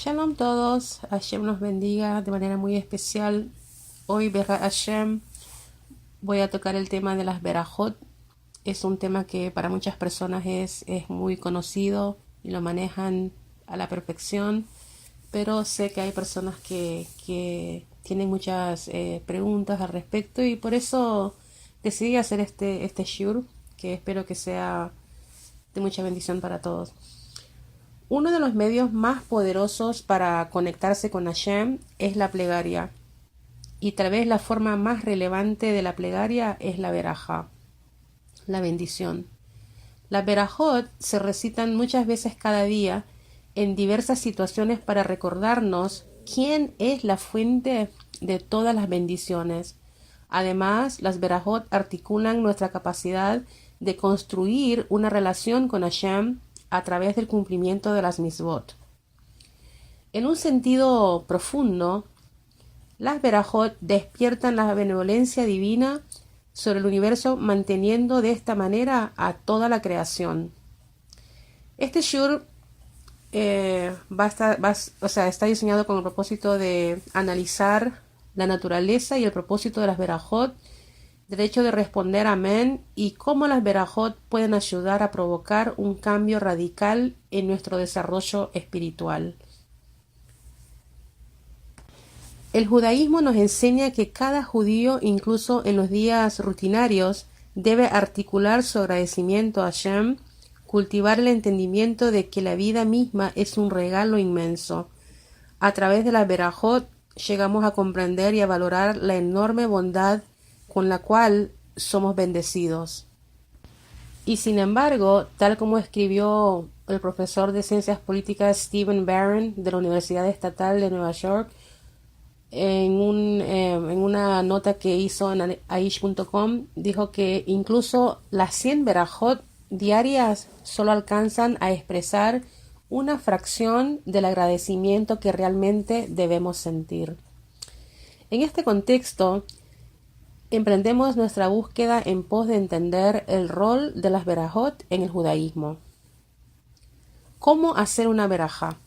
Shalom todos, Hashem nos bendiga de manera muy especial. Hoy, Berra Hashem, voy a tocar el tema de las Berajot. Es un tema que para muchas personas es muy conocido y lo manejan a la perfección, pero sé que hay personas que tienen muchas preguntas al respecto y por eso decidí hacer este shiur, que espero que sea de mucha bendición para todos. Uno de los medios más poderosos para conectarse con Hashem es la plegaria, y tal vez la forma más relevante de la plegaria es la verajá, la bendición. Las berajot se recitan muchas veces cada día en diversas situaciones para recordarnos quién es la fuente de todas las bendiciones. Además, las berajot articulan nuestra capacidad de construir una relación con Hashem a través del cumplimiento de las misbot. En un sentido profundo, las berajot despiertan la benevolencia divina sobre el universo, manteniendo de esta manera a toda la creación. Este shur está diseñado con el propósito de analizar la naturaleza y el propósito de las berajot, del hecho de responder amén y cómo las berajot pueden ayudar a provocar un cambio radical en nuestro desarrollo espiritual. El judaísmo nos enseña que cada judío, incluso en los días rutinarios, debe articular su agradecimiento a Hashem, cultivar el entendimiento de que la vida misma es un regalo inmenso. A través de las berajot llegamos a comprender y a valorar la enorme bondad con la cual somos bendecidos. Y sin embargo, tal como escribió el profesor de Ciencias Políticas Stephen Barron de la Universidad Estatal de Nueva York en una nota que hizo en aish.com, dijo que incluso las 100 berajot diarias solo alcanzan a expresar una fracción del agradecimiento que realmente debemos sentir. En este contexto, emprendemos nuestra búsqueda en pos de entender el rol de las berajot en el judaísmo. ¿Cómo hacer una berajá?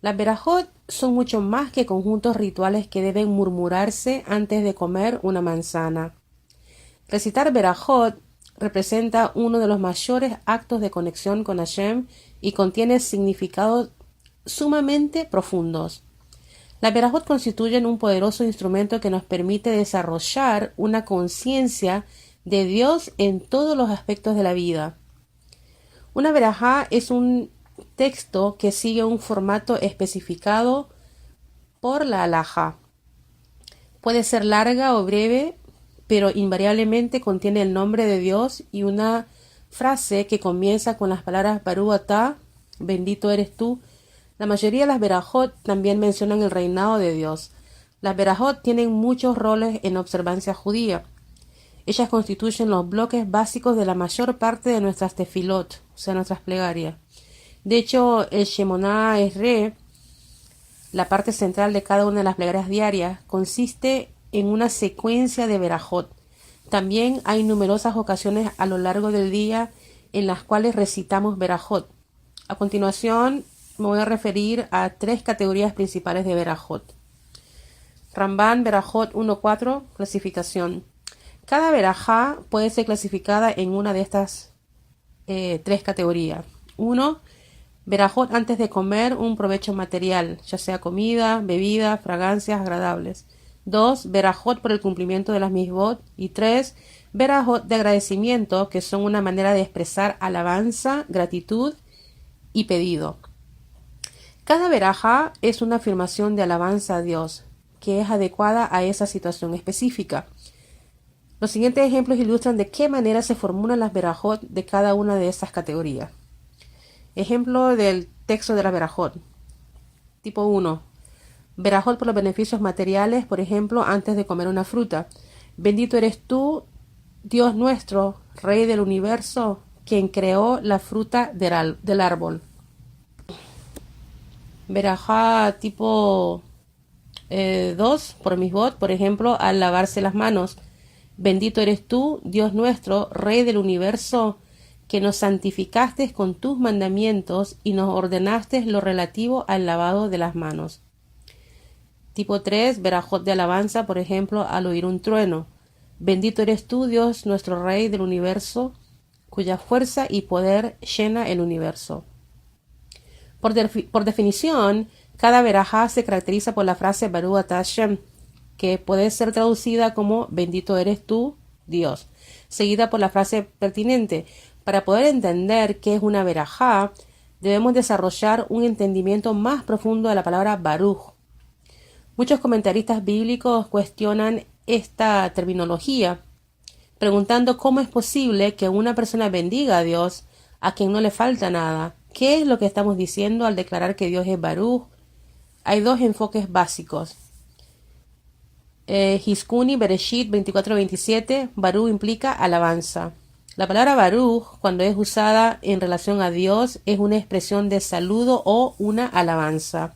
Las berajot son mucho más que conjuntos rituales que deben murmurarse antes de comer una manzana. Recitar berajot representa uno de los mayores actos de conexión con Hashem y contiene significados sumamente profundos. Las berajot constituyen un poderoso instrumento que nos permite desarrollar una conciencia de Dios en todos los aspectos de la vida. Una berajá es un texto que sigue un formato especificado por la halajá. Puede ser larga o breve, pero invariablemente contiene el nombre de Dios y una frase que comienza con las palabras Baruch atah, bendito eres tú. La mayoría de las berajot también mencionan el reinado de Dios. Las berajot tienen muchos roles en observancia judía. Ellas constituyen los bloques básicos de la mayor parte de nuestras tefilot, o sea, nuestras plegarias. De hecho, el Shemonah Esrei, la parte central de cada una de las plegarias diarias, consiste en una secuencia de berajot. También hay numerosas ocasiones a lo largo del día en las cuales recitamos berajot. A continuación, me voy a referir a 3 categorías principales de berajot. Ramban Berajot 1.4, clasificación. Cada berajá puede ser clasificada en una de estas 3 categorías. 1. Berajot antes de comer un provecho material, ya sea comida, bebida, fragancias agradables. 2. Berajot por el cumplimiento de las misbot. Y 3. Berajot de agradecimiento, que son una manera de expresar alabanza, gratitud y pedido. Cada berajá es una afirmación de alabanza a Dios, que es adecuada a esa situación específica. Los siguientes ejemplos ilustran de qué manera se formulan las berajot de cada una de estas categorías. Ejemplo del texto de la berajot. Tipo 1. Berajot por los beneficios materiales, por ejemplo, antes de comer una fruta. Bendito eres tú, Dios nuestro, Rey del universo, quien creó la fruta del árbol. Berajá tipo 2, por misbot, por ejemplo, al lavarse las manos. Bendito eres tú, Dios nuestro, Rey del universo, que nos santificaste con tus mandamientos y nos ordenaste lo relativo al lavado de las manos. Tipo 3, verajot de alabanza, por ejemplo, al oír un trueno. Bendito eres tú, Dios, nuestro Rey del universo, cuya fuerza y poder llena el universo. Por definición, cada verajá se caracteriza por la frase Baruch atah Hashem, que puede ser traducida como bendito eres tú, Dios, seguida por la frase pertinente. Para poder entender qué es una verajá, debemos desarrollar un entendimiento más profundo de la palabra Baruch. Muchos comentaristas bíblicos cuestionan esta terminología, preguntando cómo es posible que una persona bendiga a Dios, a quien no le falta nada. ¿Qué es lo que estamos diciendo al declarar que Dios es Baruch? Hay dos enfoques básicos. Hizkuni Bereshit 24-27, Baruch implica alabanza. La palabra Baruch, cuando es usada en relación a Dios, es una expresión de saludo o una alabanza.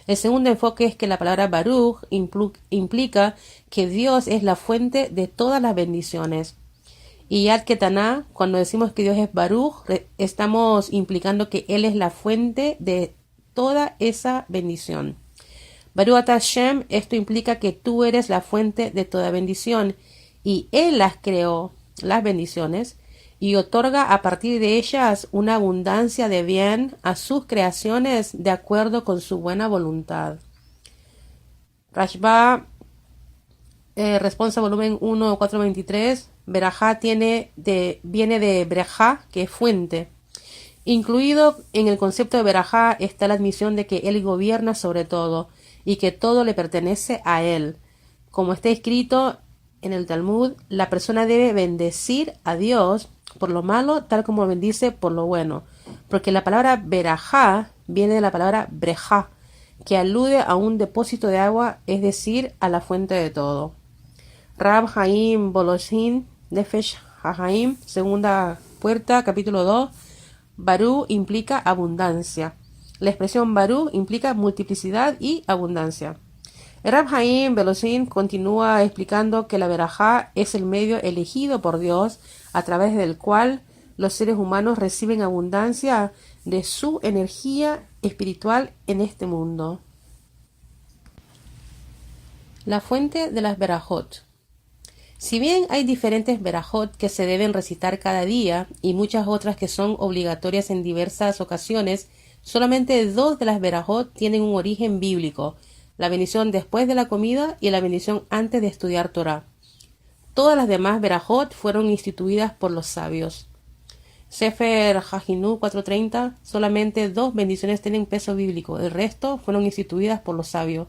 El segundo enfoque es que la palabra Baruch implica que Dios es la fuente de todas las bendiciones. Y Yad Ketaná, cuando decimos que Dios es Baruch, estamos implicando que Él es la fuente de toda esa bendición. Baruch atah Hashem, esto implica que tú eres la fuente de toda bendición y Él las creó, las bendiciones, y otorga a partir de ellas una abundancia de bien a sus creaciones de acuerdo con su buena voluntad. Rashba, Responsa volumen 1, 423, Berajá viene de Berajá, que es fuente. Incluido en el concepto de Berajá está la admisión de que Él gobierna sobre todo y que todo le pertenece a Él. Como está escrito en el Talmud, la persona debe bendecir a Dios por lo malo tal como bendice por lo bueno, porque la palabra Berajá viene de la palabra Brejá, que alude a un depósito de agua, es decir, a la fuente de todo. Rab Haim Boloshin, Nefesh HaHaim, segunda puerta, capítulo 2, Baruch implica abundancia. La expresión Baruch implica multiplicidad y abundancia. El Rab Haim Boloshin continúa explicando que la verajá es el medio elegido por Dios a través del cual los seres humanos reciben abundancia de su energía espiritual en este mundo. La fuente de las verajot. Si bien hay diferentes verajot que se deben recitar cada día y muchas otras que son obligatorias en diversas ocasiones, solamente dos de las verajot tienen un origen bíblico: la bendición después de la comida y la bendición antes de estudiar Torah. Todas las demás verajot fueron instituidas por los sabios. Sefer Hajinu 4:30, solamente dos bendiciones tienen peso bíblico, el resto fueron instituidas por los sabios.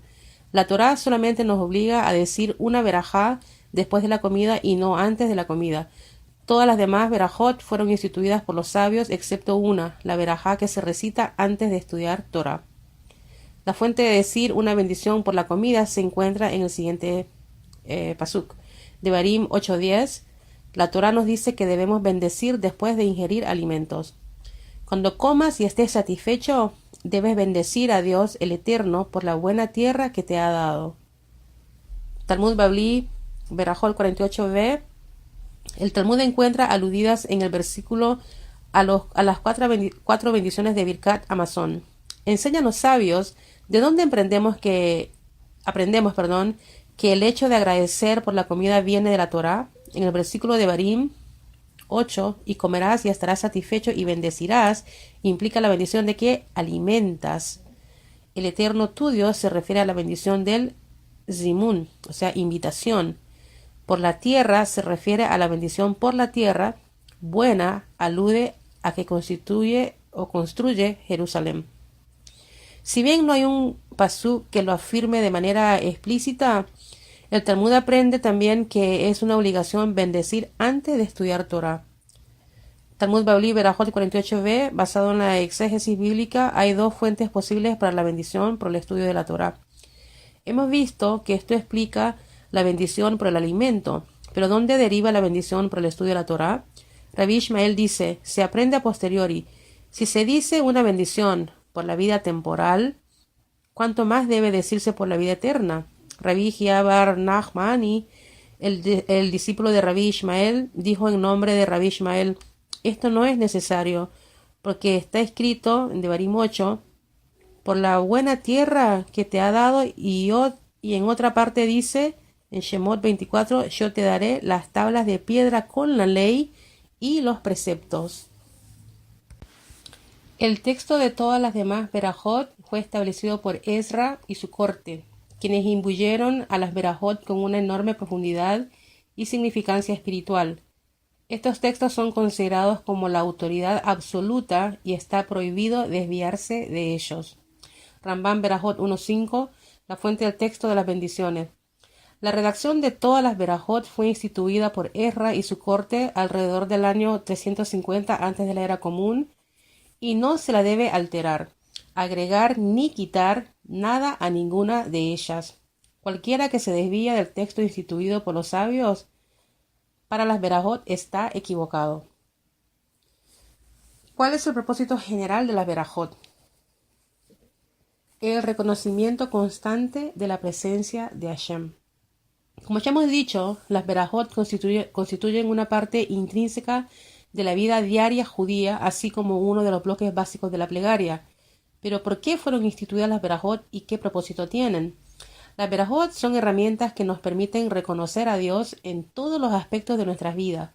La Torah solamente nos obliga a decir una verajá después de la comida y no antes de la comida. Todas las demás verajot fueron instituidas por los sabios, excepto una, la verajá que se recita antes de estudiar Torah. La fuente de decir una bendición por la comida se encuentra en el siguiente pasuk. Devarim 8:10, la Torah nos dice que debemos bendecir después de ingerir alimentos. Cuando comas y estés satisfecho, debes bendecir a Dios el Eterno por la buena tierra que te ha dado. Talmud Babli, Berajot 48b. El Talmud encuentra aludidas en el versículo a las cuatro bendiciones de Birkat Hamazon. Enseñan los sabios de dónde aprendemos que el hecho de agradecer por la comida viene de la Torah. En el versículo de Barim 8, y comerás y estarás satisfecho y bendecirás, implica la bendición de que alimentas. El Eterno tu Dios se refiere a la bendición del Zimun, o sea, invitación. Por la tierra se refiere a la bendición por la tierra. Buena alude a que constituye o construye Jerusalén. Si bien no hay un pasuk que lo afirme de manera explícita, el Talmud aprende también que es una obligación bendecir antes de estudiar Torah. Talmud Babli Berajot 48b, basado en la exégesis bíblica, hay dos fuentes posibles para la bendición por el estudio de la Torah. Hemos visto que esto explica la bendición por el alimento, pero ¿dónde deriva la bendición por el estudio de la Torah? Rabbi Ishmael dice, se aprende a posteriori. Si se dice una bendición por la vida temporal, ¿cuánto más debe decirse por la vida eterna? Rabbi Hia bar Nachmani, el discípulo de Rabbi Ishmael, dijo en nombre de Rabbi Ishmael, esto no es necesario, porque está escrito en Devarim 8, por la buena tierra que te ha dado, y en otra parte dice, en Shemot 24, yo te daré las tablas de piedra con la ley y los preceptos. El texto de todas las demás Berajot fue establecido por Ezra y su corte, quienes imbuyeron a las Berajot con una enorme profundidad y significancia espiritual. Estos textos son considerados como la autoridad absoluta y está prohibido desviarse de ellos. Rambam Berajot 1.5, la fuente del texto de las bendiciones. La redacción de todas las Berajot fue instituida por Ezra y su corte alrededor del año 350 antes de la era común, y no se la debe alterar, agregar ni quitar nada a ninguna de ellas. Cualquiera que se desvía del texto instituido por los sabios para las Berajot está equivocado. ¿Cuál es el propósito general de las Berajot? El reconocimiento constante de la presencia de Hashem. Como ya hemos dicho, las Berajot constituyen una parte intrínseca de la vida diaria judía, así como uno de los bloques básicos de la plegaria. Pero ¿por qué fueron instituidas las Berajot y qué propósito tienen? Las Berajot son herramientas que nos permiten reconocer a Dios en todos los aspectos de nuestras vidas.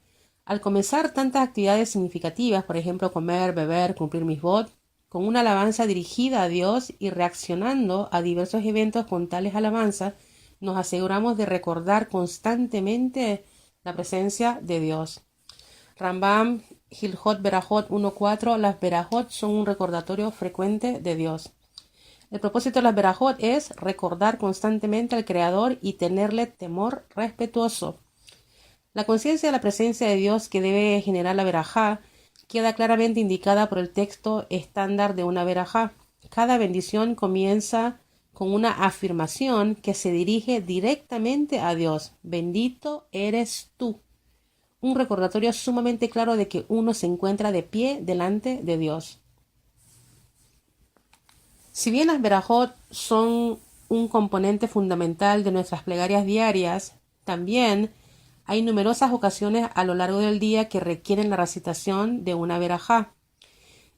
Al comenzar tantas actividades significativas, por ejemplo, comer, beber, cumplir misbot, con una alabanza dirigida a Dios y reaccionando a diversos eventos con tales alabanzas, nos aseguramos de recordar constantemente la presencia de Dios. Rambam, Hilhot Berajot 1.4, las Berajot son un recordatorio frecuente de Dios. El propósito de las Berajot es recordar constantemente al Creador y tenerle temor respetuoso. La conciencia de la presencia de Dios que debe generar la Berajá queda claramente indicada por el texto estándar de una Berajá. Cada bendición comienza con una afirmación que se dirige directamente a Dios. Bendito eres tú. Un recordatorio sumamente claro de que uno se encuentra de pie delante de Dios. Si bien las Berajot son un componente fundamental de nuestras plegarias diarias, también hay numerosas ocasiones a lo largo del día que requieren la recitación de una Berajá.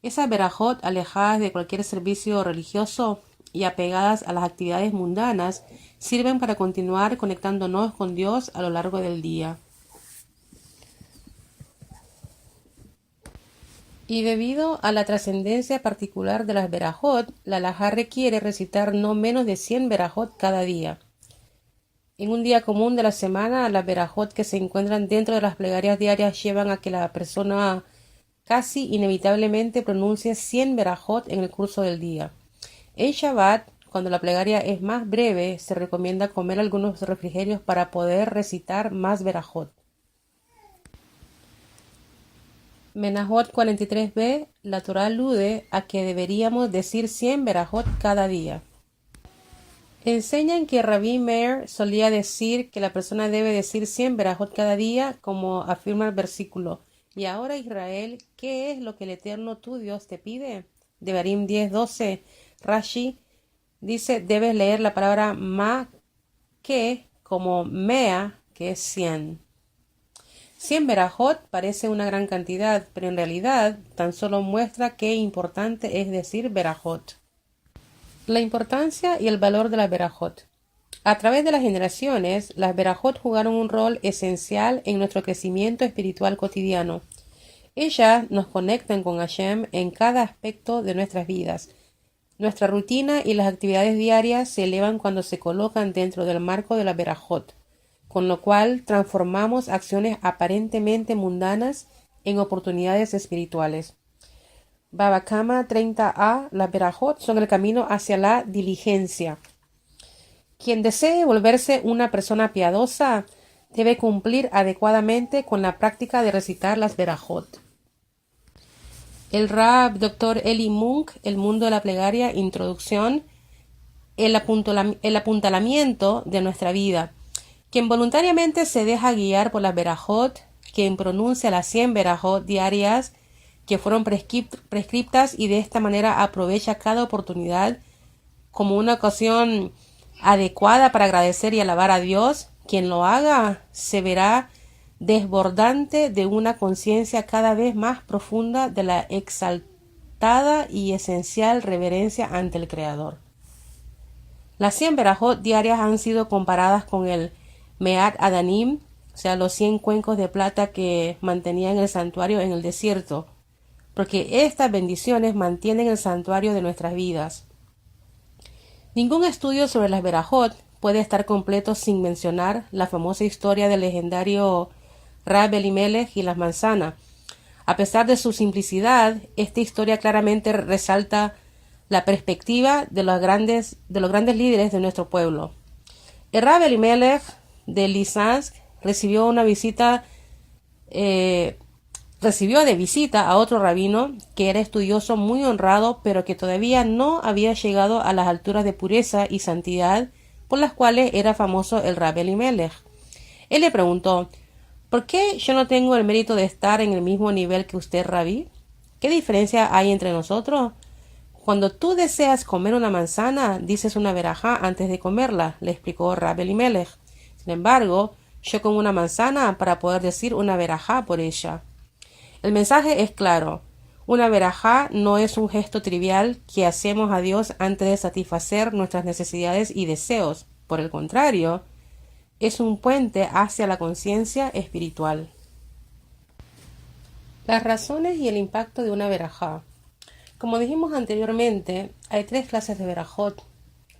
Esas Berajot, alejadas de cualquier servicio religioso y apegadas a las actividades mundanas, sirven para continuar conectándonos con Dios a lo largo del día. Y debido a la trascendencia particular de las Berajot, la halajá requiere recitar no menos de 100 Berajot cada día. En un día común de la semana, las Berajot que se encuentran dentro de las plegarias diarias llevan a que la persona casi inevitablemente pronuncie 100 Berajot en el curso del día. En Shabbat, cuando la plegaria es más breve, se recomienda comer algunos refrigerios para poder recitar más Berajot. Menahot 43b, la Torá alude a que deberíamos decir 100 Berajot cada día. Enseñan que Rabbi Meir solía decir que la persona debe decir 100 Berajot cada día, como afirma el versículo. Y ahora, Israel, ¿qué es lo que el Eterno tu Dios te pide? Devarim 10:12, Rashi dice, debes leer la palabra ma, que, como mea, que es 100. 100 Berajot parece una gran cantidad, pero en realidad tan solo muestra qué importante es decir Berajot. La importancia y el valor de las Berajot. A través de las generaciones, las Berajot jugaron un rol esencial en nuestro crecimiento espiritual cotidiano. Ellas nos conectan con Hashem en cada aspecto de nuestras vidas. Nuestra rutina y las actividades diarias se elevan cuando se colocan dentro del marco de la Berajot, con lo cual transformamos acciones aparentemente mundanas en oportunidades espirituales. Baba Kama 30a, las Berajot son el camino hacia la diligencia. Quien desee volverse una persona piadosa debe cumplir adecuadamente con la práctica de recitar las Berajot. El Rab Dr. Eli Munk, El mundo de la plegaria, introducción, el apuntalamiento de nuestra vida. Quien voluntariamente se deja guiar por las Berajot, quien pronuncia las 100 Berajot diarias que fueron prescriptas y de esta manera aprovecha cada oportunidad como una ocasión adecuada para agradecer y alabar a Dios, quien lo haga se verá desbordante de una conciencia cada vez más profunda de la exaltada y esencial reverencia ante el Creador. Las 100 verajot diarias han sido comparadas con el Meat Adanim, o sea, los 100 cuencos de plata que mantenían el santuario en el desierto, porque estas bendiciones mantienen el santuario de nuestras vidas. Ningún estudio sobre las verajot puede estar completo sin mencionar la famosa historia del legendario Rab Elimelech y las manzanas. A pesar de su simplicidad, esta historia claramente resalta la perspectiva de los grandes líderes de nuestro pueblo. El Rab Elimelech de Lisansk recibió de visita a otro rabino que era estudioso muy honrado, pero que todavía no había llegado a las alturas de pureza y santidad por las cuales era famoso el Rab Elimelech. Él le preguntó: ¿por qué yo no tengo el mérito de estar en el mismo nivel que usted, Rabí? ¿Qué diferencia hay entre nosotros? Cuando tú deseas comer una manzana, dices una verajá antes de comerla, le explicó Rab Elimelech. Sin embargo, yo como una manzana para poder decir una verajá por ella. El mensaje es claro. Una verajá no es un gesto trivial que hacemos a Dios antes de satisfacer nuestras necesidades y deseos. Por el contrario, es un puente hacia la conciencia espiritual. Las razones y el impacto de una verajá. Como dijimos anteriormente, hay 3 clases de verajot.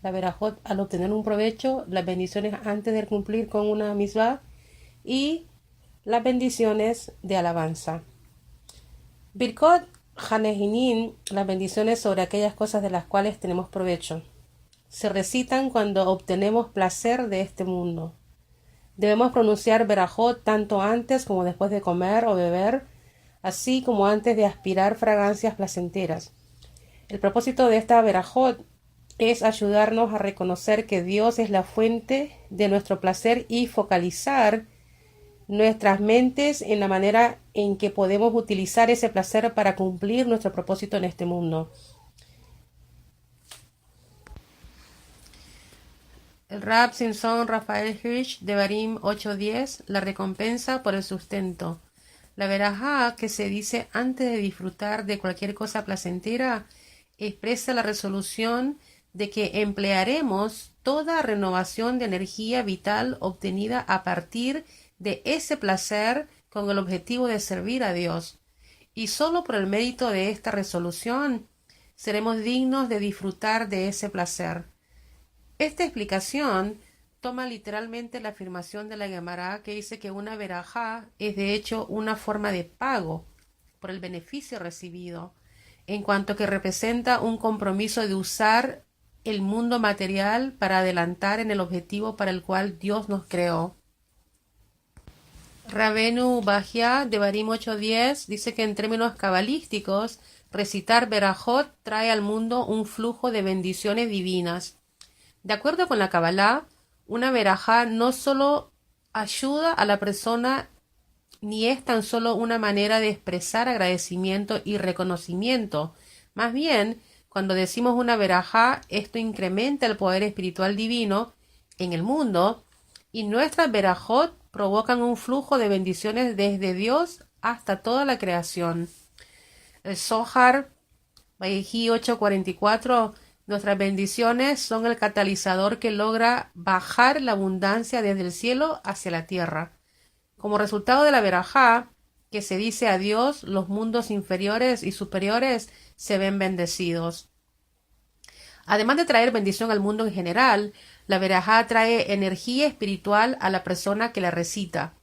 La verajot al obtener un provecho, las bendiciones antes de cumplir con una misvá y las bendiciones de alabanza. Birkot Hanehinin, las bendiciones sobre aquellas cosas de las cuales tenemos provecho, se recitan cuando obtenemos placer de este mundo. Debemos pronunciar verajot tanto antes como después de comer o beber, así como antes de aspirar fragancias placenteras. El propósito de esta verajot es ayudarnos a reconocer que Dios es la fuente de nuestro placer y focalizar nuestras mentes en la manera en que podemos utilizar ese placer para cumplir nuestro propósito en este mundo. El Rab Simson Rafael Hirsch de Barim 8:10, la recompensa por el sustento. La verajá que se dice antes de disfrutar de cualquier cosa placentera expresa la resolución de que emplearemos toda renovación de energía vital obtenida a partir de ese placer con el objetivo de servir a Dios. Y solo por el mérito de esta resolución seremos dignos de disfrutar de ese placer. Esta explicación toma literalmente la afirmación de la Gemara que dice que una verajá es de hecho una forma de pago por el beneficio recibido, en cuanto que representa un compromiso de usar el mundo material para adelantar en el objetivo para el cual Dios nos creó. Rabenu Bahia de Barim 8:10 dice que en términos cabalísticos, recitar verajot trae al mundo un flujo de bendiciones divinas. De acuerdo con la Kabbalah, una verajá no solo ayuda a la persona ni es tan solo una manera de expresar agradecimiento y reconocimiento. Más bien, cuando decimos una verajá, esto incrementa el poder espiritual divino en el mundo y nuestras verajot provocan un flujo de bendiciones desde Dios hasta toda la creación. El Zohar, Vayehi 8:44, nuestras bendiciones son el catalizador que logra bajar la abundancia desde el cielo hacia la tierra. Como resultado de la verajá, que se dice a Dios, los mundos inferiores y superiores se ven bendecidos. Además de traer bendición al mundo en general, la verajá trae energía espiritual a la persona que la recita.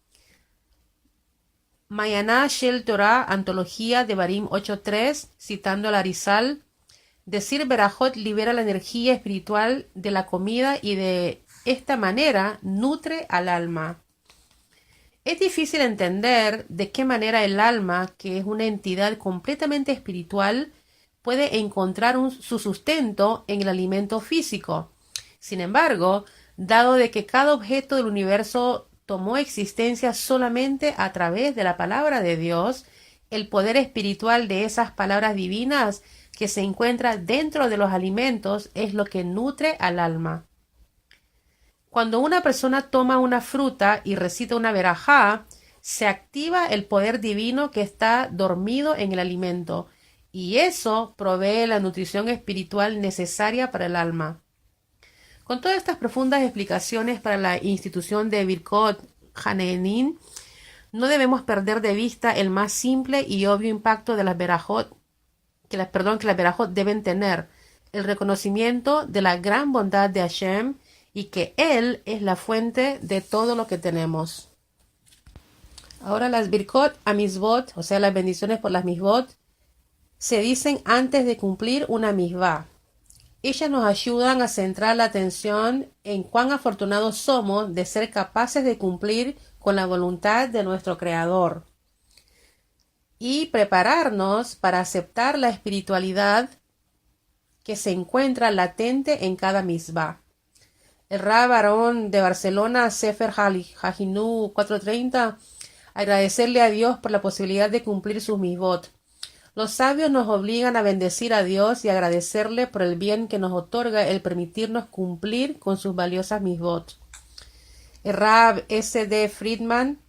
Mayaná Shel Torah, antología de Barim 8:3, citando al Arizal, decir verajot libera la energía espiritual de la comida y de esta manera nutre al alma. Es difícil entender de qué manera el alma, que es una entidad completamente espiritual, puede encontrar su sustento en el alimento físico. Sin embargo, dado de que cada objeto del universo tomó existencia solamente a través de la palabra de Dios, el poder espiritual de esas palabras divinas que se encuentra dentro de los alimentos es lo que nutre al alma. Cuando una persona toma una fruta y recita una verajá, se activa el poder divino que está dormido en el alimento, y eso provee la nutrición espiritual necesaria para el alma. Con todas estas profundas explicaciones para la institución de Birkot Hanenin, no debemos perder de vista el más simple y obvio impacto de las verajot, que las verajot deben tener, el reconocimiento de la gran bondad de Hashem y que Él es la fuente de todo lo que tenemos. Ahora las Birkot Amizvot, o sea, las bendiciones por las Mizvot, se dicen antes de cumplir una Mizvah. Ellas nos ayudan a centrar la atención en cuán afortunados somos de ser capaces de cumplir con la voluntad de nuestro Creador y prepararnos para aceptar la espiritualidad que se encuentra latente en cada misbah. El Rab Aarón de Barcelona, Sefer Hajinu 430, agradecerle a Dios por la posibilidad de cumplir sus misbot. Los sabios nos obligan a bendecir a Dios y agradecerle por el bien que nos otorga el permitirnos cumplir con sus valiosas misbot. El Rab S. D. Friedman,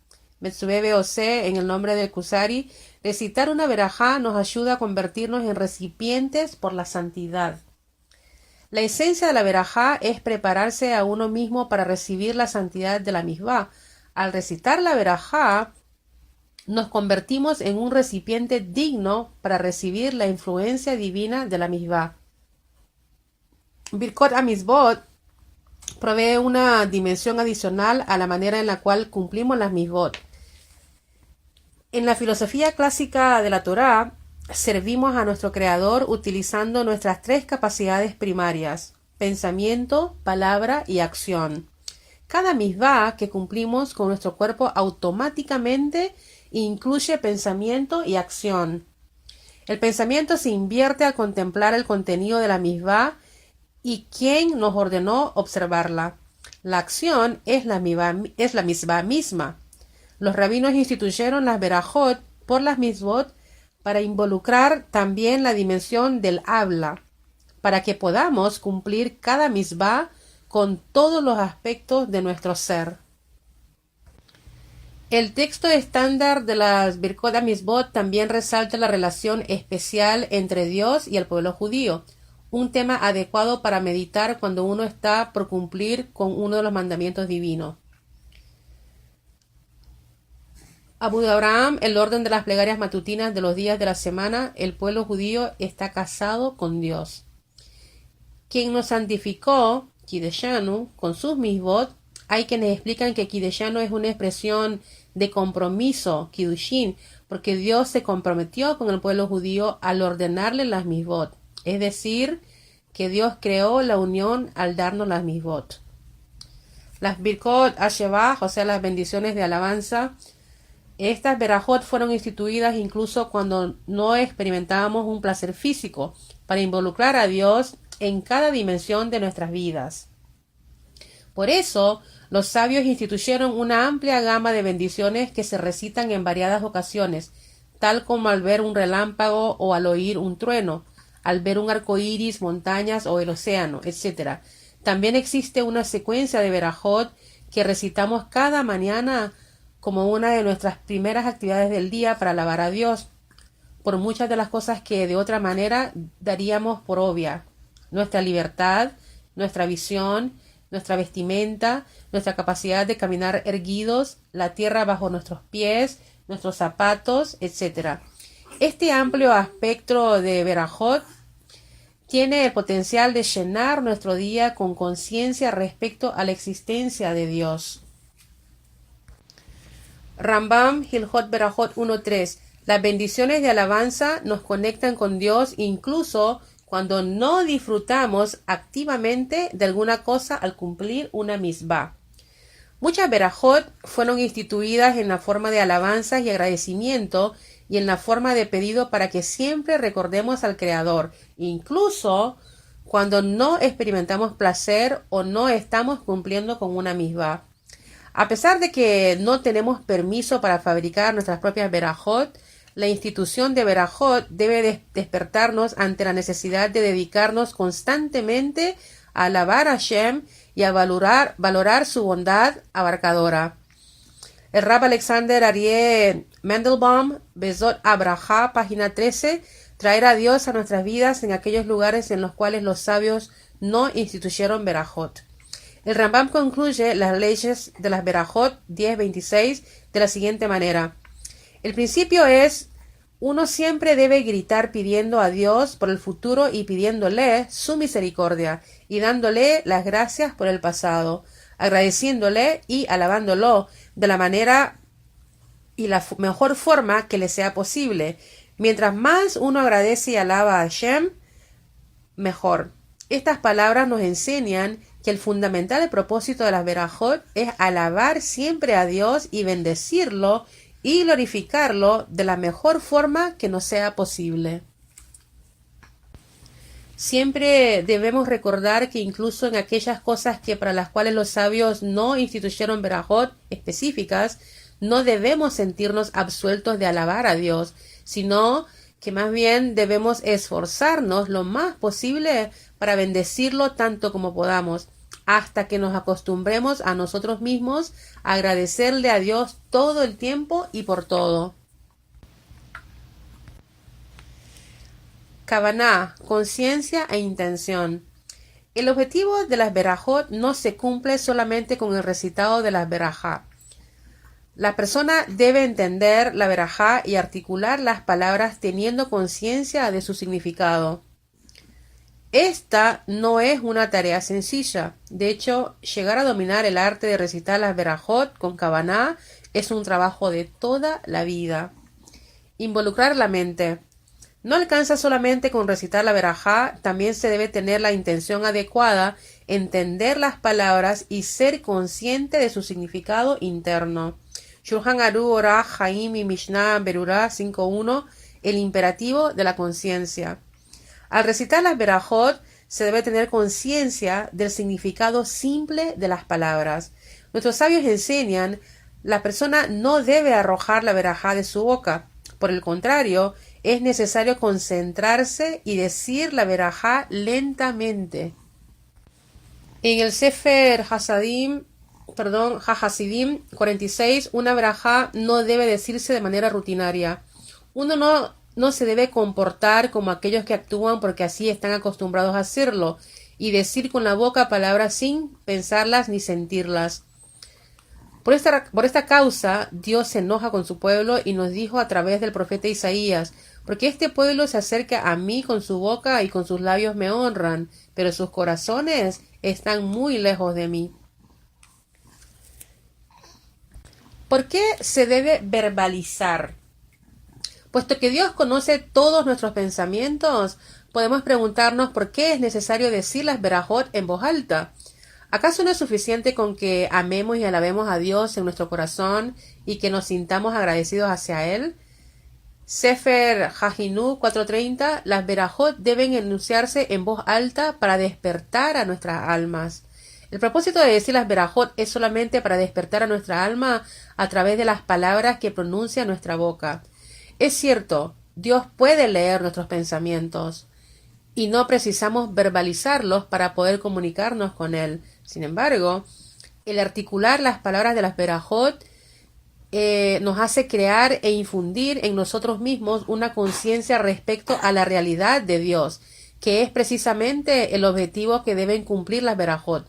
Metsubebe Ose, en el nombre del Kusari, recitar una verajá nos ayuda a convertirnos en recipientes por la santidad. La esencia de la verajá es prepararse a uno mismo para recibir la santidad de la misbah. Al recitar la verajá, nos convertimos en un recipiente digno para recibir la influencia divina de la misbah. Birkot Amizvot provee una dimensión adicional a la manera en la cual cumplimos las misbot. En la filosofía clásica de la Torá, servimos a nuestro Creador utilizando nuestras tres capacidades primarias: pensamiento, palabra y acción. Cada misbah que cumplimos con nuestro cuerpo automáticamente incluye pensamiento y acción. El pensamiento se invierte al contemplar el contenido de la misbah y quién nos ordenó observarla. La acción es la misbah misma. Los rabinos instituyeron las verajot por las misbot para involucrar también la dimensión del habla, para que podamos cumplir cada misbah con todos los aspectos de nuestro ser. El texto estándar de las Birkot Amizvot también resalta la relación especial entre Dios y el pueblo judío, un tema adecuado para meditar cuando uno está por cumplir con uno de los mandamientos divinos. Abu Abraham, el orden de las plegarias matutinas de los días de la semana, el pueblo judío está casado con Dios, quien nos santificó, Kideshanu, con sus misbot. Hay quienes explican que Kideshanu es una expresión de compromiso, Kidushin, porque Dios se comprometió con el pueblo judío al ordenarle las misbot, es decir, que Dios creó la unión al darnos las misbot. Las Birkot Ashevah, o sea, las bendiciones de alabanza, estas verajot fueron instituidas incluso cuando no experimentábamos un placer físico, para involucrar a Dios en cada dimensión de nuestras vidas. Por eso, los sabios instituyeron una amplia gama de bendiciones que se recitan en variadas ocasiones, tal como al ver un relámpago o al oír un trueno, al ver un arco iris, montañas o el océano, etc. También existe una secuencia de verajot que recitamos cada mañana como una de nuestras primeras actividades del día para alabar a Dios, por muchas de las cosas que de otra manera daríamos por obvia: nuestra libertad, nuestra visión, nuestra vestimenta, nuestra capacidad de caminar erguidos, la tierra bajo nuestros pies, nuestros zapatos, etc. Este amplio espectro de verajot tiene el potencial de llenar nuestro día con conciencia respecto a la existencia de Dios. Rambam, Hilhot Berajot 1.3. Las bendiciones de alabanza nos conectan con Dios incluso cuando no disfrutamos activamente de alguna cosa al cumplir una misbah. Muchas verajot fueron instituidas en la forma de alabanzas y agradecimiento y en la forma de pedido para que siempre recordemos al Creador, incluso cuando no experimentamos placer o no estamos cumpliendo con una misbah. A pesar de que no tenemos permiso para fabricar nuestras propias verajot, la institución de verajot debe despertarnos ante la necesidad de dedicarnos constantemente a alabar a Hashem y a valorar su bondad abarcadora. El Rab Alexander Aryeh Mendelbaum, Bezot Abraha, página 13, traer a Dios a nuestras vidas en aquellos lugares en los cuales los sabios no instituyeron Berajot. El Rambam concluye las leyes de las Berajot 10:26 de la siguiente manera. El principio es: uno siempre debe gritar pidiendo a Dios por el futuro y pidiéndole su misericordia y dándole las gracias por el pasado, agradeciéndole y alabándolo de la manera y la mejor forma que le sea posible. Mientras más uno agradece y alaba a Hashem, mejor. Estas palabras nos enseñan que el fundamental propósito de las Berajot es alabar siempre a Dios y bendecirlo y glorificarlo de la mejor forma que nos sea posible. Siempre debemos recordar que incluso en aquellas cosas que para las cuales los sabios no instituyeron Berajot específicas, no debemos sentirnos absueltos de alabar a Dios, sino que más bien debemos esforzarnos lo más posible para bendecirlo tanto como podamos, hasta que nos acostumbremos a nosotros mismos a agradecerle a Dios todo el tiempo y por todo. Kavaná, conciencia e intención. El objetivo de las Berajot no se cumple solamente con el recitado de las Berajá. La persona debe entender la Berajá y articular las palabras teniendo conciencia de su significado. Esta no es una tarea sencilla. De hecho, llegar a dominar el arte de recitar las Berajot con Kavaná es un trabajo de toda la vida. Involucrar la mente. No alcanza solamente con recitar la Berajá, también se debe tener la intención adecuada, entender las palabras y ser consciente de su significado interno. Shulchan Aruch Orah Chaim y Mishnah Berurah 5.1, el imperativo de la conciencia. Al recitar las Berajot, se debe tener conciencia del significado simple de las palabras. Nuestros sabios enseñan, la persona no debe arrojar la Berajá de su boca. Por el contrario, es necesario concentrarse y decir la Berajá lentamente. En el Sefer Hasidim 46, una Berajá no debe decirse de manera rutinaria. Uno no se debe comportar como aquellos que actúan porque así están acostumbrados a hacerlo, y decir con la boca palabras sin pensarlas ni sentirlas. Por esta causa, Dios se enoja con su pueblo y nos dijo a través del profeta Isaías: porque este pueblo se acerca a mí con su boca y con sus labios me honran, pero sus corazones están muy lejos de mí. ¿Por qué se debe verbalizar? Puesto que Dios conoce todos nuestros pensamientos, podemos preguntarnos por qué es necesario decir las Berajot en voz alta. ¿Acaso no es suficiente con que amemos y alabemos a Dios en nuestro corazón y que nos sintamos agradecidos hacia Él? Sefer Hajinu 4:30, las Berajot deben enunciarse en voz alta para despertar a nuestras almas. El propósito de decir las Berajot es solamente para despertar a nuestra alma a través de las palabras que pronuncia nuestra boca. Es cierto, Dios puede leer nuestros pensamientos y no precisamos verbalizarlos para poder comunicarnos con Él. Sin embargo, el articular las palabras de las Berajot nos hace crear e infundir en nosotros mismos una conciencia respecto a la realidad de Dios, que es precisamente el objetivo que deben cumplir las Berajot.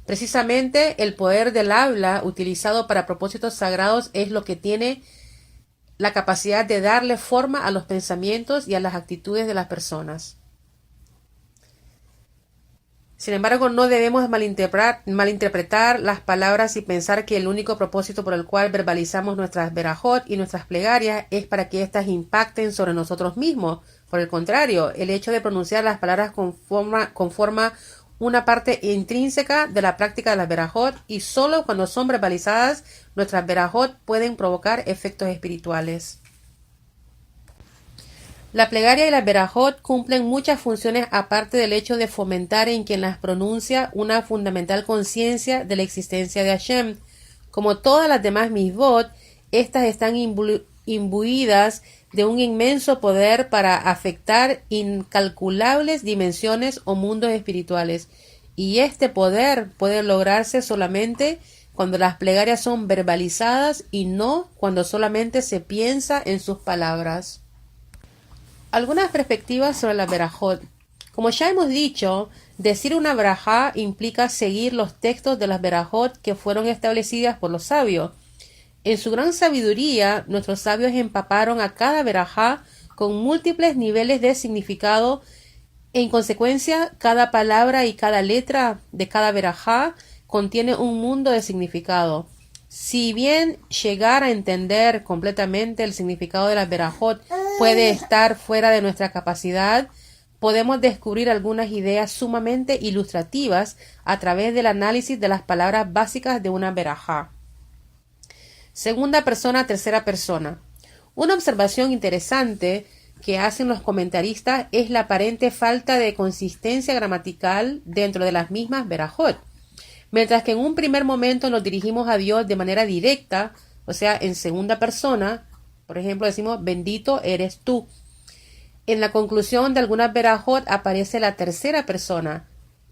Precisamente el poder del habla utilizado para propósitos sagrados es lo que tiene la capacidad de darle forma a los pensamientos y a las actitudes de las personas. Sin embargo, no debemos malinterpretar las palabras y pensar que el único propósito por el cual verbalizamos nuestras Berajot y nuestras plegarias es para que éstas impacten sobre nosotros mismos. Por el contrario, el hecho de pronunciar las palabras conforma una parte intrínseca de la práctica de las Berajot, y solo cuando son verbalizadas, nuestras Berajot pueden provocar efectos espirituales. La plegaria y las Berajot cumplen muchas funciones aparte del hecho de fomentar en quien las pronuncia una fundamental conciencia de la existencia de Hashem. Como todas las demás Mitzvot, estas están imbuidas de un inmenso poder para afectar incalculables dimensiones o mundos espirituales, y este poder puede lograrse solamente cuando las plegarias son verbalizadas y no cuando solamente se piensa en sus palabras. Algunas perspectivas sobre la berajot. Como ya hemos dicho, decir una berajá implica seguir los textos de las berajot que fueron establecidas por los sabios. En su gran sabiduría, nuestros sabios empaparon a cada berajá con múltiples niveles de significado. En consecuencia, cada palabra y cada letra de cada berajá contiene un mundo de significado. Si bien llegar a entender completamente el significado de la berajot puede estar fuera de nuestra capacidad, podemos descubrir algunas ideas sumamente ilustrativas a través del análisis de las palabras básicas de una berajá. Segunda persona, tercera persona. Una observación interesante que hacen los comentaristas es la aparente falta de consistencia gramatical dentro de las mismas berajot. Mientras que en un primer momento nos dirigimos a Dios de manera directa, o sea, en segunda persona, por ejemplo, decimos, bendito eres tú. En la conclusión de algunas berajot aparece la tercera persona,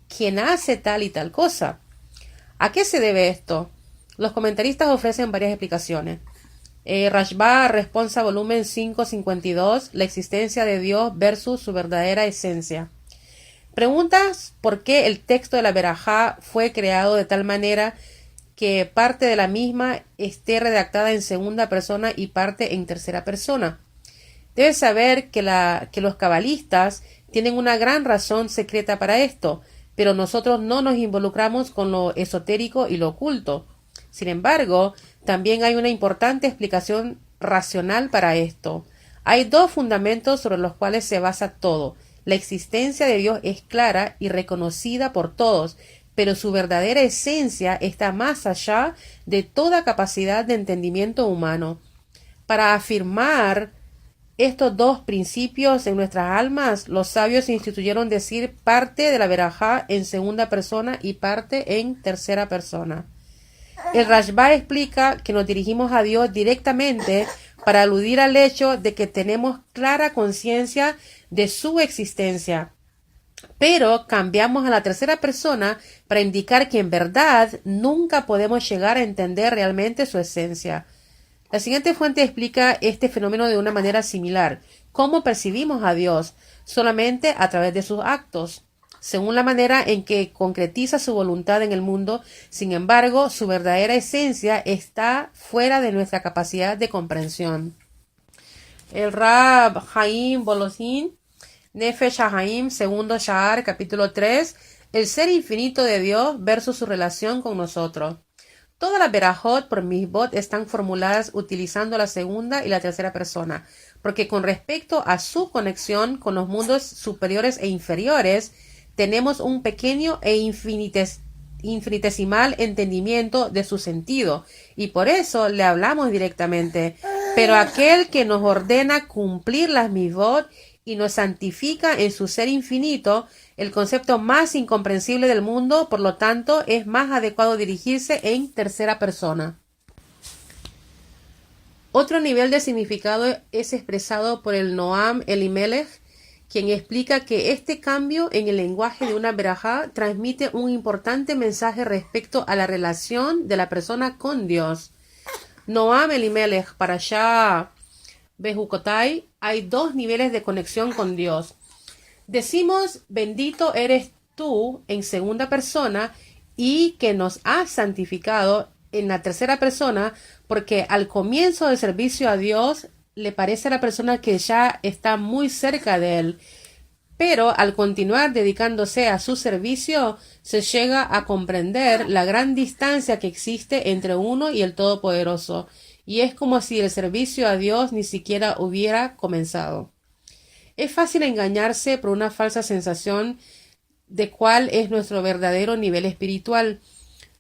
quien hace tal y tal cosa. ¿A qué se debe esto? Los comentaristas ofrecen varias explicaciones. Rashba, Responsa, volumen 552, la existencia de Dios versus su verdadera esencia. Preguntas por qué el texto de la berajá fue creado de tal manera que parte de la misma esté redactada en segunda persona y parte en tercera persona. Debes saber que los cabalistas tienen una gran razón secreta para esto, pero nosotros no nos involucramos con lo esotérico y lo oculto. Sin embargo, también hay una importante explicación racional para esto. Hay dos fundamentos sobre los cuales se basa todo. La existencia de Dios es clara y reconocida por todos, pero su verdadera esencia está más allá de toda capacidad de entendimiento humano. Para afirmar estos dos principios en nuestras almas, los sabios instituyeron decir parte de la berajá en segunda persona y parte en tercera persona. El Rashba explica que nos dirigimos a Dios directamente para aludir al hecho de que tenemos clara conciencia de su existencia, pero cambiamos a la tercera persona para indicar que en verdad nunca podemos llegar a entender realmente su esencia. La siguiente fuente explica este fenómeno de una manera similar. ¿Cómo percibimos a Dios? Solamente a través de sus actos, según la manera en que concretiza su voluntad en el mundo. Sin embargo, su verdadera esencia está fuera de nuestra capacidad de comprensión. El Rab Haim Bolozin, Nefesh HaHaim, segundo Sha'ar, capítulo 3, el ser infinito de Dios versus su relación con nosotros. Todas las berajot por misbot están formuladas utilizando la segunda y la tercera persona, porque con respecto a su conexión con los mundos superiores e inferiores, tenemos un pequeño e infinitesimal entendimiento de su sentido, y por eso le hablamos directamente. Pero aquel que nos ordena cumplir las misbot y nos santifica en su ser infinito, el concepto más incomprensible del mundo, por lo tanto, es más adecuado dirigirse en tercera persona. Otro nivel de significado es expresado por el Noam Elimelech, quien explica que este cambio en el lenguaje de una berajá transmite un importante mensaje respecto a la relación de la persona con Dios. Noam Elimelech, para Shah Bejukotai, hay dos niveles de conexión con Dios. Decimos, bendito eres tú en segunda persona y que nos has santificado en la tercera persona, porque al comienzo del servicio a Dios le parece a la persona que ya está muy cerca de él, pero al continuar dedicándose a su servicio se llega a comprender la gran distancia que existe entre uno y el Todopoderoso, y es como si el servicio a Dios ni siquiera hubiera comenzado. Es fácil engañarse por una falsa sensación de cuál es nuestro verdadero nivel espiritual.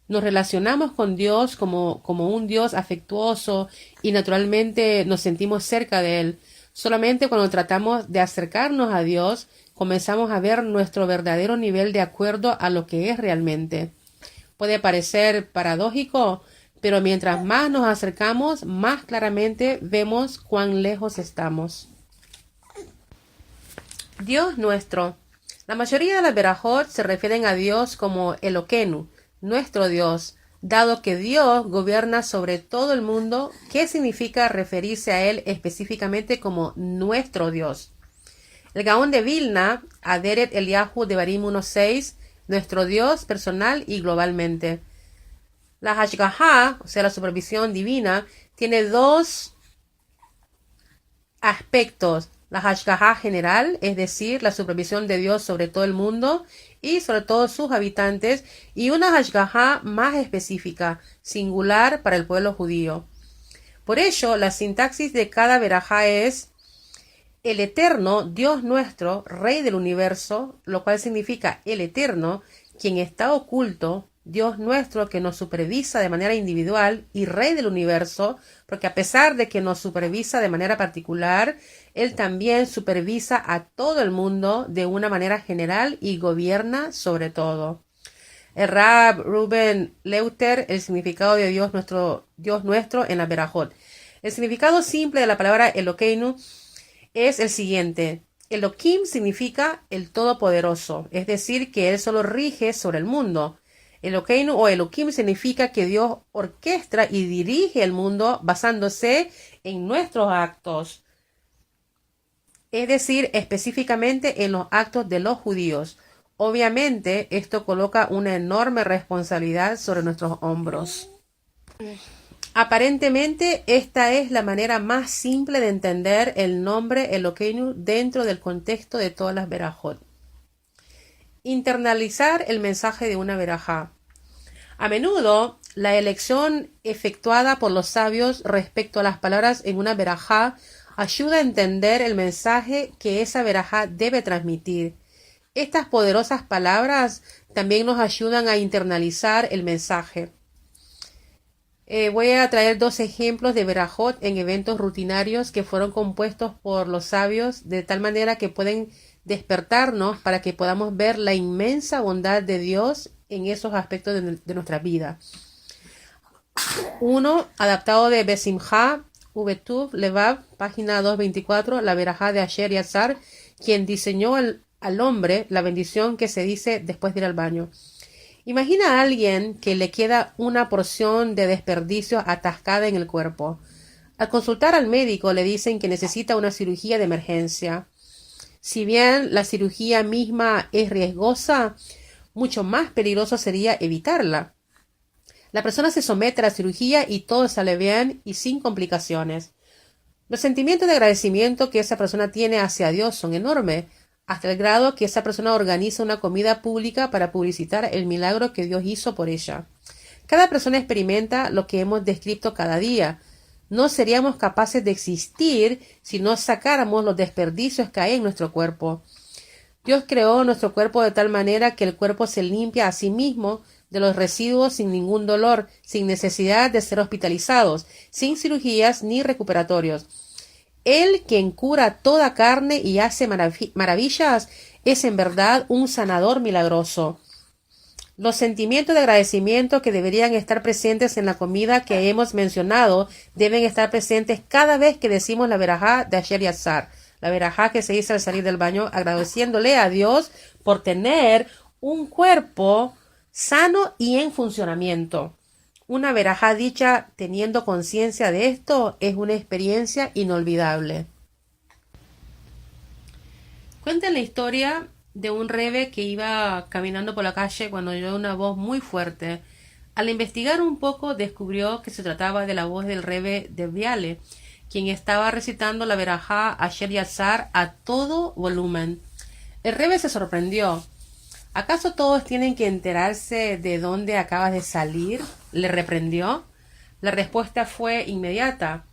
Nos relacionamos con Dios como un Dios afectuoso y naturalmente nos sentimos cerca de Él. Solamente cuando tratamos de acercarnos a Dios, comenzamos a ver nuestro verdadero nivel de acuerdo a lo que es realmente. Puede parecer paradójico, pero mientras más nos acercamos, más claramente vemos cuán lejos estamos. Dios nuestro. La mayoría de las berajot se refieren a Dios como Eloquenu, nuestro Dios. Dado que Dios gobierna sobre todo el mundo, ¿qué significa referirse a Él específicamente como nuestro Dios? El Gaón de Vilna, Aderet Eliyahu Devarim 1.6, nuestro Dios personal y globalmente. La Hashgaha, o sea, la supervisión divina, tiene dos aspectos. La Hashgaha general, es decir, la supervisión de Dios sobre todo el mundo y sobre todos sus habitantes, y una Hashgaha más específica, singular para el pueblo judío. Por ello, la sintaxis de cada verajá es el eterno, Dios nuestro, Rey del universo, lo cual significa el eterno, quien está oculto, Dios nuestro que nos supervisa de manera individual y Rey del universo, porque a pesar de que nos supervisa de manera particular, Él también supervisa a todo el mundo de una manera general y gobierna sobre todo. El Rab Ruben Leuter, el significado de Dios nuestro en la Berajot. El significado simple de la palabra Elokeinu es el siguiente. Elohim significa el Todopoderoso, es decir, que Él solo rige sobre el mundo. Elokeinu o Elohim significa que Dios orquestra y dirige el mundo basándose en nuestros actos, es decir, específicamente en los actos de los judíos. Obviamente, esto coloca una enorme responsabilidad sobre nuestros hombros. Aparentemente, esta es la manera más simple de entender el nombre Elokeinu dentro del contexto de todas las verajot. Internalizar el mensaje de una verajá. A menudo, la elección efectuada por los sabios respecto a las palabras en una verajá ayuda a entender el mensaje que esa verajá debe transmitir. Estas poderosas palabras también nos ayudan a internalizar el mensaje. Voy a traer dos ejemplos de verajot en eventos rutinarios que fueron compuestos por los sabios de tal manera que pueden despertarnos para que podamos ver la inmensa bondad de Dios en esos aspectos de nuestra vida. Uno, adaptado de Besimha, Ubetuv, Levav, página 224, la verajá de Asher Yatzar, quien diseñó al hombre la bendición que se dice después de ir al baño. Imagina a alguien que le queda una porción de desperdicio atascada en el cuerpo. Al consultar al médico le dicen que necesita una cirugía de emergencia. Si bien la cirugía misma es riesgosa, mucho más peligroso sería evitarla. La persona se somete a la cirugía y todo sale bien y sin complicaciones. Los sentimientos de agradecimiento que esa persona tiene hacia Dios son enormes, hasta el grado que esa persona organiza una comida pública para publicitar el milagro que Dios hizo por ella. Cada persona experimenta lo que hemos descrito cada día. No seríamos capaces de existir si no sacáramos los desperdicios que hay en nuestro cuerpo. Dios creó nuestro cuerpo de tal manera que el cuerpo se limpia a sí mismo de los residuos sin ningún dolor, sin necesidad de ser hospitalizados, sin cirugías ni recuperatorios. Él, quien cura toda carne y hace maravillas, es en verdad un sanador milagroso. Los sentimientos de agradecimiento que deberían estar presentes en la comida que hemos mencionado deben estar presentes cada vez que decimos la verajá de Asher Yatzar, la verajá que se dice al salir del baño, agradeciéndole a Dios por tener un cuerpo sano y en funcionamiento. Una verajá dicha teniendo conciencia de esto es una experiencia inolvidable. Cuentan la historia de un rebe que iba caminando por la calle cuando oyó una voz muy fuerte. Al investigar un poco descubrió que se trataba de la voz del rebe de Viale, quien estaba recitando la verajá Asher Yatzar a todo volumen. El rebe se sorprendió. ¿Acaso todos tienen que enterarse de dónde acabas de salir? Le reprendió. La respuesta fue inmediata.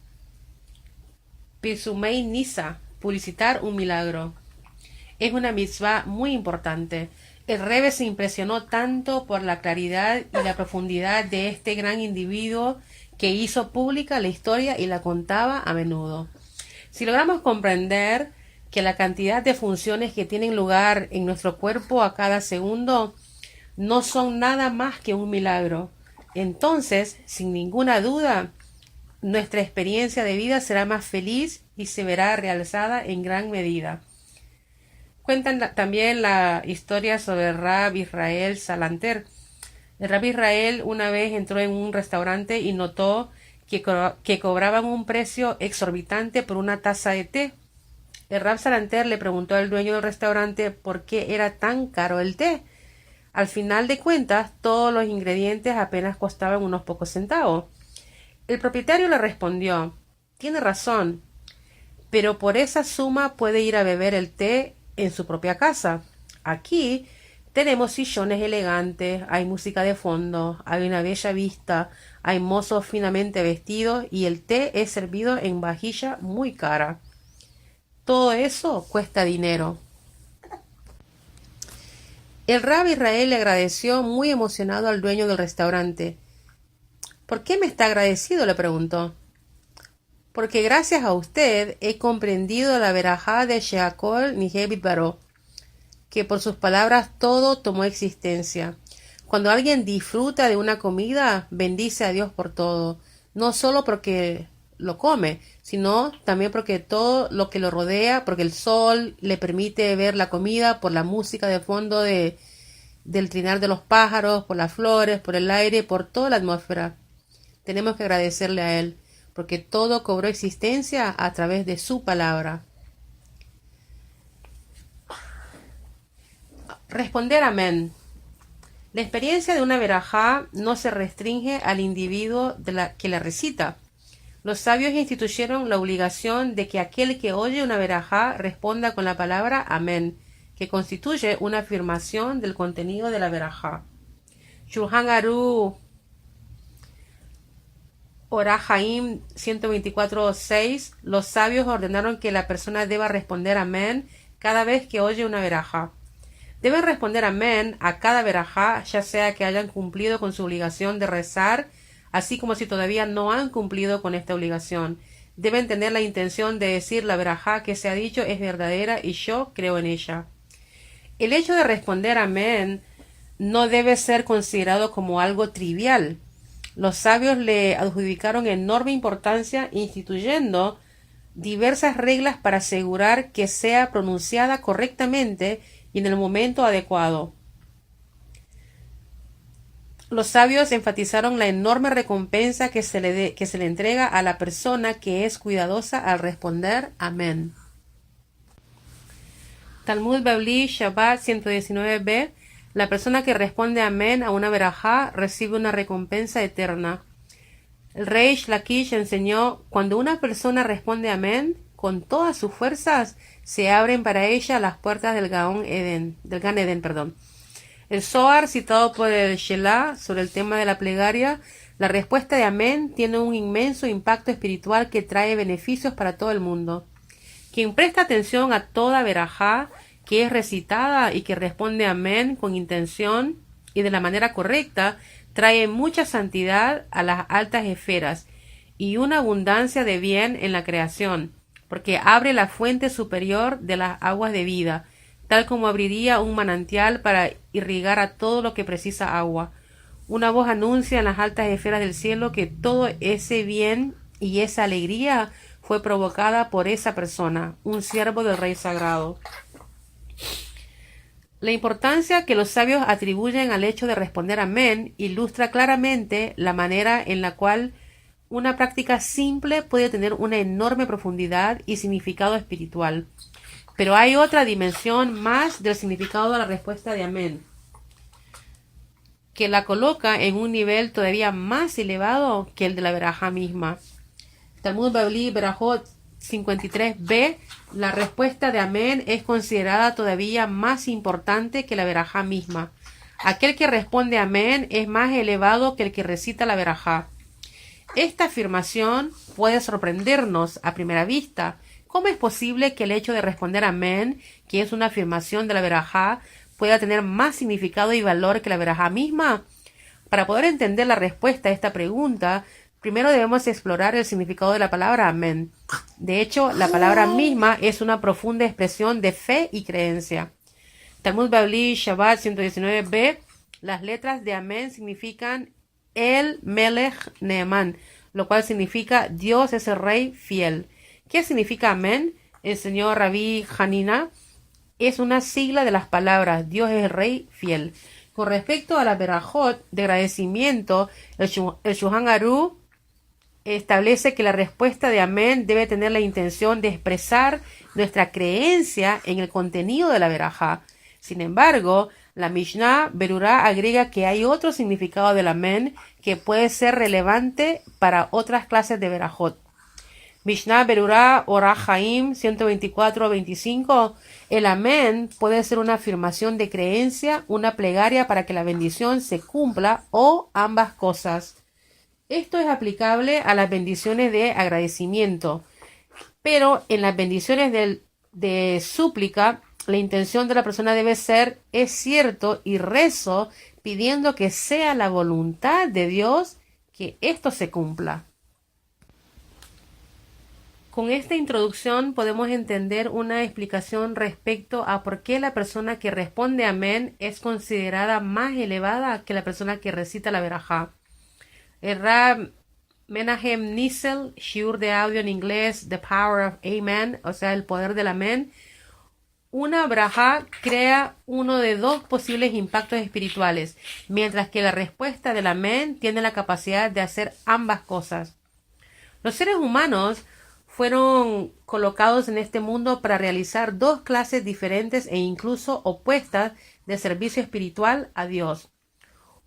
Pisumei Nisa, publicitar un milagro. Es una mitzvah muy importante. El Rebbe se impresionó tanto por la claridad y la profundidad de este gran individuo que hizo pública la historia y la contaba a menudo. Si logramos comprender que la cantidad de funciones que tienen lugar en nuestro cuerpo a cada segundo no son nada más que un milagro, entonces, sin ninguna duda, nuestra experiencia de vida será más feliz y se verá realzada en gran medida. Cuentan también la historia sobre Rab Israel Salanter, El rabí Israel una vez entró en un restaurante y notó que cobraban un precio exorbitante por una taza de té. El Rab Salanter le preguntó al dueño del restaurante por qué era tan caro el té. Al final de cuentas, todos los ingredientes apenas costaban unos pocos centavos. El propietario le respondió: tiene razón, pero por esa suma puede ir a beber el té en su propia casa. Aquí tenemos sillones elegantes, hay música de fondo, hay una bella vista, hay mozos finamente vestidos y el té es servido en vajilla muy cara. Todo eso cuesta dinero. El rabí Israel le agradeció muy emocionado al dueño del restaurante. ¿Por qué me está agradecido?, le preguntó. Porque gracias a usted he comprendido la verajá de Sheakol Nihebit Baró, que por sus palabras todo tomó existencia. Cuando alguien disfruta de una comida, bendice a Dios por todo, no solo porque lo come, sino también porque todo lo que lo rodea, porque el sol le permite ver la comida, por la música de fondo del trinar de los pájaros, por las flores, por el aire, por toda la atmósfera. Tenemos que agradecerle a Él, porque todo cobró existencia a través de su palabra. Responder amén. La experiencia de una verajá no se restringe al individuo que la recita. Los sabios instituyeron la obligación de que aquel que oye una verajá responda con la palabra amén, que constituye una afirmación del contenido de la verajá. Shulchan Aruch Orach Haim 124:6. Los sabios ordenaron que la persona deba responder amén cada vez que oye una verajá. Deben responder amén a cada verajá, ya sea que hayan cumplido con su obligación de rezar, así como si todavía no han cumplido con esta obligación. Deben tener la intención de decir: la verajá que se ha dicho es verdadera y yo creo en ella. El hecho de responder amén no debe ser considerado como algo trivial. Los sabios le adjudicaron enorme importancia, instituyendo diversas reglas para asegurar que sea pronunciada correctamente y en el momento adecuado. Los sabios enfatizaron la enorme recompensa que se le entrega a la persona que es cuidadosa al responder amén. Talmud Bavli Shabbat 119b. La persona que responde amén a una verajá recibe una recompensa eterna. El Reish Lakish enseñó: cuando una persona responde amén, con todas sus fuerzas se abren para ella las puertas del Gan Eden. El Zohar, citado por el Shelah sobre el tema de la plegaria, la respuesta de amén tiene un inmenso impacto espiritual que trae beneficios para todo el mundo. Quien presta atención a toda verajá que es recitada y que responde amén con intención y de la manera correcta, trae mucha santidad a las altas esferas y una abundancia de bien en la creación, porque abre la fuente superior de las aguas de vida, tal como abriría un manantial para irrigar a todo lo que precisa agua. Una voz anuncia en las altas esferas del cielo que todo ese bien y esa alegría fue provocada por esa persona, un siervo del Rey Sagrado. La importancia que los sabios atribuyen al hecho de responder amén ilustra claramente la manera en la cual una práctica simple puede tener una enorme profundidad y significado espiritual. Pero hay otra dimensión más del significado de la respuesta de amén, que la coloca en un nivel todavía más elevado que el de la verajá misma. Talmud Bavli Berajot 53b. La respuesta de amén es considerada todavía más importante que la verajá misma. Aquel que responde amén es más elevado que el que recita la verajá. Esta afirmación puede sorprendernos a primera vista. ¿Cómo es posible que el hecho de responder amén, que es una afirmación de la verajá, pueda tener más significado y valor que la verajá misma? Para poder entender la respuesta a esta pregunta, primero debemos explorar el significado de la palabra amén. De hecho, la palabra misma es una profunda expresión de fe y creencia. Talmud Bavli Shabbat 119b. Las letras de amén significan El Melech Neeman, lo cual significa Dios es el rey fiel. ¿Qué significa amén? Enseñó Rabí Hanina. Es una sigla de las palabras Dios es el rey fiel. Con respecto a la berajot de agradecimiento, el Shulchan Aruch establece que la respuesta de amén debe tener la intención de expresar nuestra creencia en el contenido de la berajá. Sin embargo, la Mishnah Berurá agrega que hay otro significado del amén que puede ser relevante para otras clases de berajot. Mishnah Berurá Orach Haim 124-25. El amén puede ser una afirmación de creencia, una plegaria para que la bendición se cumpla o ambas cosas. Esto es aplicable a las bendiciones de agradecimiento, pero en las bendiciones de súplica, la intención de la persona debe ser, es cierto, y rezo pidiendo que sea la voluntad de Dios que esto se cumpla. Con esta introducción podemos entender una explicación respecto a por qué la persona que responde amén es considerada más elevada que la persona que recita la verajá. El Rab Menahem Nissel, shiur de audio en inglés, The Power of Amen, o sea, el poder del amén. Una brajá crea uno de dos posibles impactos espirituales, mientras que la respuesta del amén tiene la capacidad de hacer ambas cosas. Los seres humanos fueron colocados en este mundo para realizar dos clases diferentes e incluso opuestas de servicio espiritual a Dios.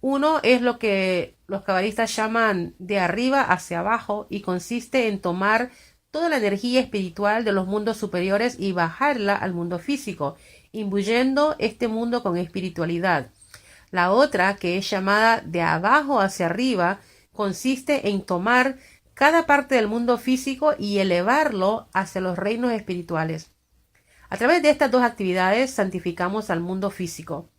Uno es lo que los cabalistas llaman de arriba hacia abajo y consiste en tomar toda la energía espiritual de los mundos superiores y bajarla al mundo físico, imbuyendo este mundo con espiritualidad. La otra, que es llamada de abajo hacia arriba, consiste en tomar cada parte del mundo físico y elevarlo hacia los reinos espirituales. A través de estas dos actividades santificamos al mundo físico.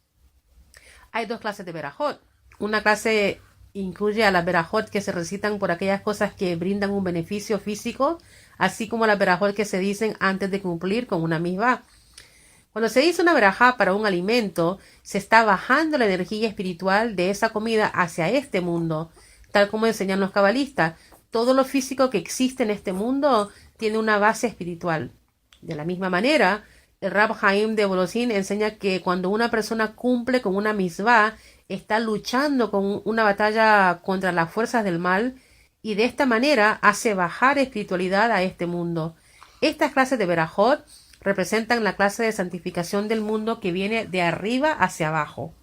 Hay dos clases de berajot. Una clase incluye a las berajot que se recitan por aquellas cosas que brindan un beneficio físico, así como las berajot que se dicen antes de cumplir con una misbah. Cuando se dice una berajá para un alimento, se está bajando la energía espiritual de esa comida hacia este mundo, tal como enseñan los cabalistas. Todo lo físico que existe en este mundo tiene una base espiritual. De la misma manera, el Rab Haim de Bolosín enseña que cuando una persona cumple con una misbah, está luchando con una batalla contra las fuerzas del mal y de esta manera hace bajar espiritualidad a este mundo. Estas clases de berajot representan la clase de santificación del mundo que viene de arriba hacia abajo.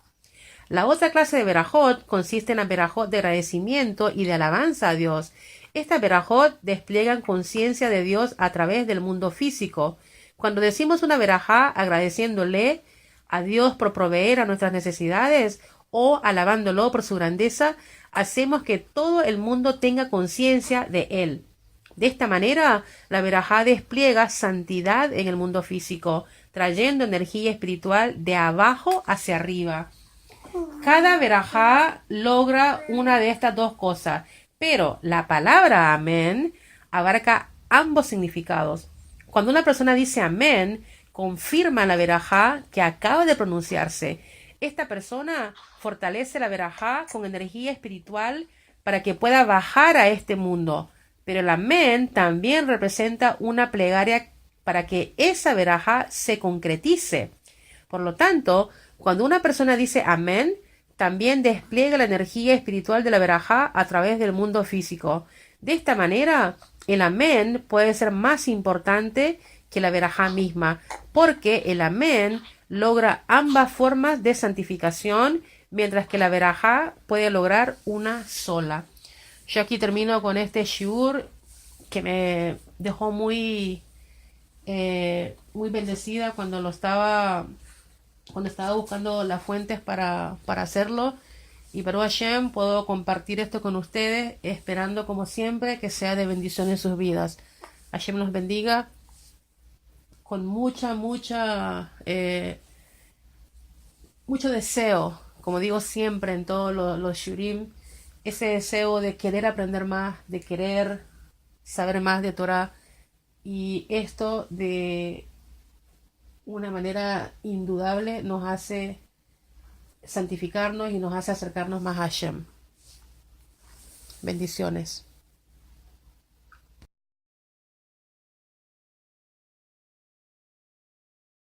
La otra clase de berajot consiste en la berajot de agradecimiento y de alabanza a Dios. Estas berajot despliegan conciencia de Dios a través del mundo físico. Cuando decimos una berajá agradeciéndole a Dios por proveer a nuestras necesidades o alabándolo por su grandeza, hacemos que todo el mundo tenga conciencia de él. De esta manera, la berajá despliega santidad en el mundo físico, trayendo energía espiritual de abajo hacia arriba. Cada berajá logra una de estas dos cosas, pero la palabra amén abarca ambos significados. Cuando una persona dice amén, confirma la berajá que acaba de pronunciarse. Esta persona fortalece la berajá con energía espiritual para que pueda bajar a este mundo. Pero el amén también representa una plegaria para que esa berajá se concretice. Por lo tanto, cuando una persona dice amén, también despliega la energía espiritual de la berajá a través del mundo físico. De esta manera, el amén puede ser más importante que la berajá misma, porque el amén logra ambas formas de santificación, mientras que la berajá puede lograr una sola. Yo aquí termino con este shiur que me dejó muy bendecida cuando estaba buscando las fuentes para hacerlo. Y Baruch Hashem, puedo compartir esto con ustedes, esperando como siempre que sea de bendición en sus vidas. Hashem los bendiga con mucho deseo, como digo siempre en todos los shurim, ese deseo de querer aprender más, de querer saber más de Torah, y esto de una manera indudable nos hace santificarnos y nos hace acercarnos más a Hashem. Bendiciones.